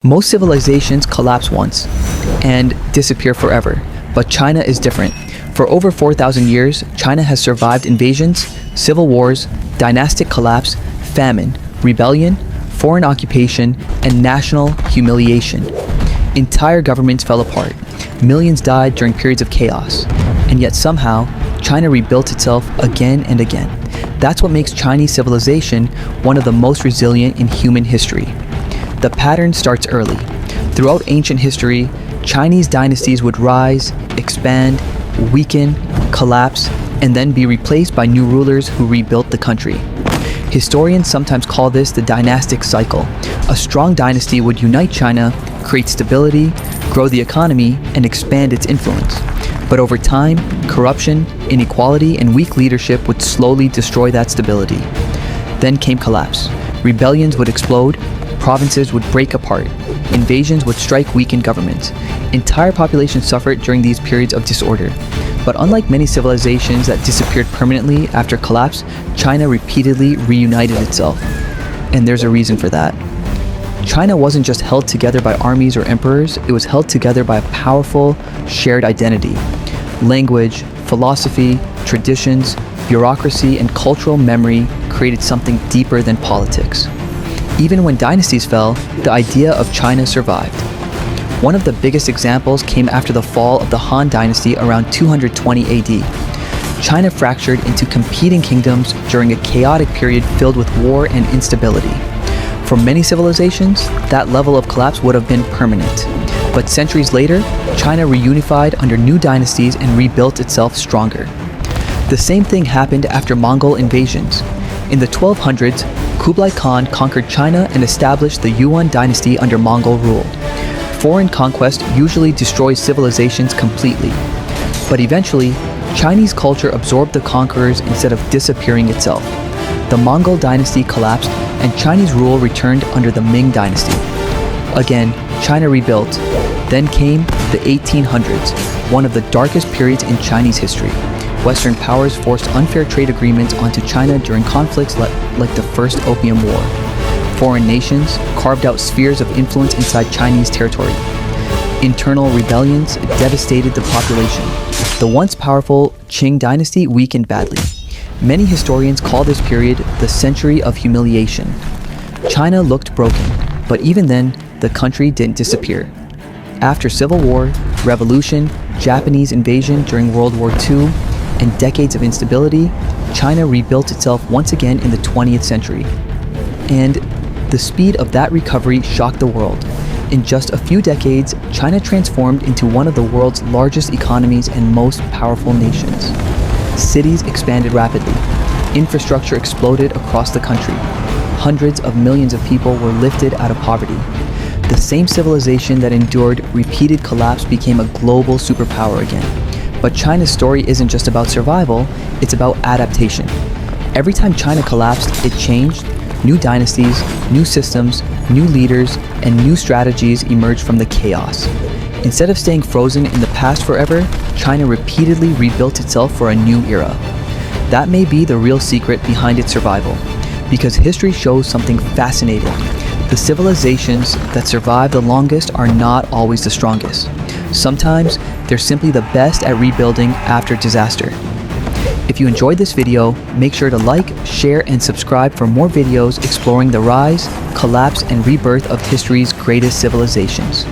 Most civilizations collapse once and disappear forever, but China is different. For over 4,000 years, China has survived invasions, civil wars, dynastic collapse, famine, rebellion, foreign occupation, and national humiliation. Entire governments fell apart. Millions died during periods of chaos. And yet somehow, China rebuilt itself again and again. That's what makes Chinese civilization one of the most resilient in human history. The pattern starts early. Throughout ancient history, Chinese dynasties would rise, expand, weaken, collapse, and then be replaced by new rulers who rebuilt the country. Historians sometimes call this the dynastic cycle. A strong dynasty would unite China, create stability, grow the economy, and expand its influence. But over time, corruption, inequality, and weak leadership would slowly destroy that stability. Then came collapse. Rebellions would explode, provinces would break apart, invasions would strike weakened governments. Entire populations suffered during these periods of disorder. But unlike many civilizations that disappeared permanently after collapse, China repeatedly reunited itself. And there's a reason for that. China wasn't just held together by armies or emperors, it was held together by a powerful, shared identity. Language, philosophy, traditions, bureaucracy, and cultural memory created something deeper than politics. Even when dynasties fell, the idea of China survived. One of the biggest examples came after the fall of the Han Dynasty around 220 AD. China fractured into competing kingdoms during a chaotic period filled with war and instability. For many civilizations, that level of collapse would have been permanent. But centuries later, China reunified under new dynasties and rebuilt itself stronger. The same thing happened after Mongol invasions. In the 1200s, Kublai Khan conquered China and established the Yuan dynasty under Mongol rule. Foreign conquest usually destroys civilizations completely. But eventually, Chinese culture absorbed the conquerors instead of disappearing itself. The Mongol dynasty collapsed and Chinese rule returned under the Ming dynasty. Again, China rebuilt. Then came the 1800s, one of the darkest periods in Chinese history. Western powers forced unfair trade agreements onto China during conflicts like the First Opium War. Foreign nations carved out spheres of influence inside Chinese territory. Internal rebellions devastated the population. The once powerful Qing dynasty weakened badly. Many historians call this period the century of humiliation. China looked broken, but even then, the country didn't disappear. After civil war, revolution, Japanese invasion during World War II, and decades of instability, China rebuilt itself once again in the 20th century. And the speed of that recovery shocked the world. In just a few decades, China transformed into one of the world's largest economies and most powerful nations. Cities expanded rapidly. Infrastructure exploded across the country. Hundreds of millions of people were lifted out of poverty. The same civilization that endured repeated collapse became a global superpower again. But China's story isn't just about survival, it's about adaptation. Every time China collapsed, it changed. New dynasties, new systems, new leaders, and new strategies emerged from the chaos. Instead of staying frozen in the past forever, China repeatedly rebuilt itself for a new era. That may be the real secret behind its survival, because history shows something fascinating. The civilizations that survive the longest are not always the strongest. Sometimes, they're simply the best at rebuilding after disaster. If you enjoyed this video, make sure to like, share, and subscribe for more videos exploring the rise, collapse, and rebirth of history's greatest civilizations.